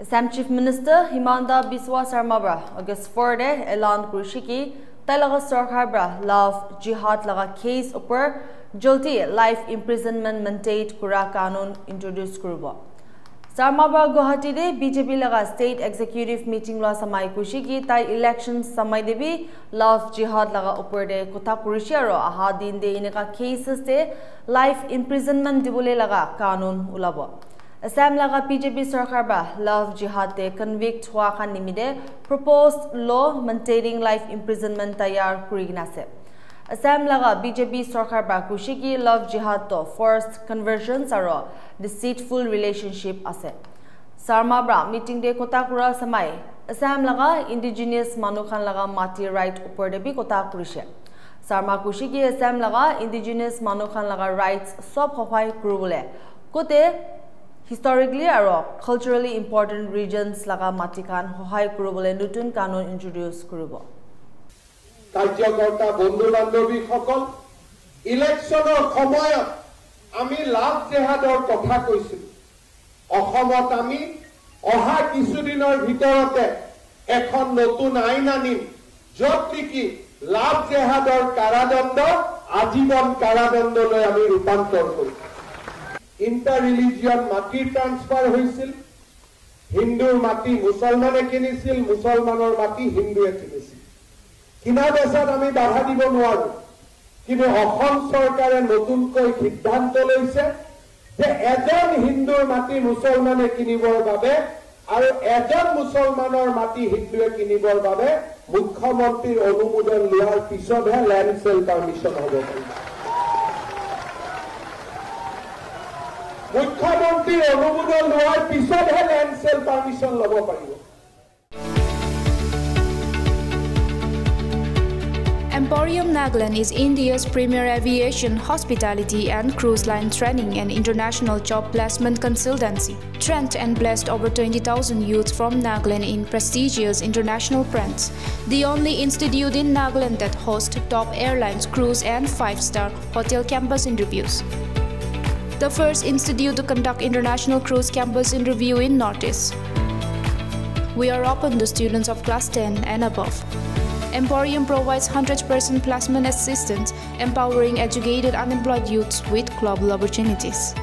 Assam Chief Minister Himanta Biswa Sarma bra August 4 de elan kurishiki talaga sarkar bra love jihad laga case upar jolti life imprisonment mandate kura kanun introduce kurbo. Sarma bra Guwahati de BJP laga state executive meeting la samai kushiki tai elections samai debi love jihad laga upar de kotha kurishi aro aha din de ineka cases de life imprisonment dibule laga kanun ulabo. Assam laga BJP sarkar ba love jihad de convict hua khan nimide proposed law maintaining life imprisonment tayar kurigina ase. Assam laga BJP sarkar ba kushiki love jihad to forced conversions aro deceitful relationship ase. Sarma bra meeting de kota kura samai Assam laga indigenous manu khan laga mati right upar de bi kota kurishe. Sarma kushiki Assam laga indigenous manu khan laga rights sob hohai kurubole kote historically aro culturally important regions laga matikan hohai kurubole nutun kanun introduce kurubo. কাৰ্যকৰ্তা বন্ধু বান্ধৱীসকল ইলেকশ্যনৰ সময়ত আমি লাভ জেহাদৰ কথা কৈছিল অসমত আমি অহা কিছুদিনৰ ভিতৰতে এখন নতুন আইন আনিম য'ত নেকি লাভ জেহাদৰ কাৰাদণ্ড আজীৱন কাৰাদণ্ডলৈ আমি ৰূপান্তৰ কৰিম ইণ্টাৰ ৰিলিজিয়ন মাটিৰ ট্ৰান্সফাৰ হৈছিল হিন্দুৰ মাটি মুছলমানে কিনিছিল মুছলমানৰ মাটি হিন্দুৱে কিনিছিল কিনা বেচাত আমি বাধা দিব নোৱাৰো কিন্তু অসম চৰকাৰে নতুনকৈ সিদ্ধান্ত লৈছে যে এজন হিন্দুৰ মাটি মুছলমানে কিনিবৰ বাবে আৰু এজন মুছলমানৰ মাটি হিন্দুৱে কিনিবৰ বাবে মুখ্যমন্ত্ৰীৰ অনুমোদন লোৱাৰ পিছতহে ল্যান্ড সেল পাৰমিশন হ'ব মুখ্যমন্ত্ৰীৰ অনুমোদন লোৱাৰ পিছতহে ল্যান্ড সেল পাৰমিশন ল'ব পাৰিব Emporium Nagaland is India's premier aviation, hospitality and cruise line training and international job placement consultancy. Trained and blessed over 20,000 youths from Nagaland in prestigious international brands. The only institute in Nagaland that hosts top airlines, cruise and 5-star hotel campus interviews. The first institute to conduct international cruise campus interview in Northeast. We are open to students of class 10 and above. Emporium provides 100% placement assistance, empowering educated unemployed youths with global opportunities.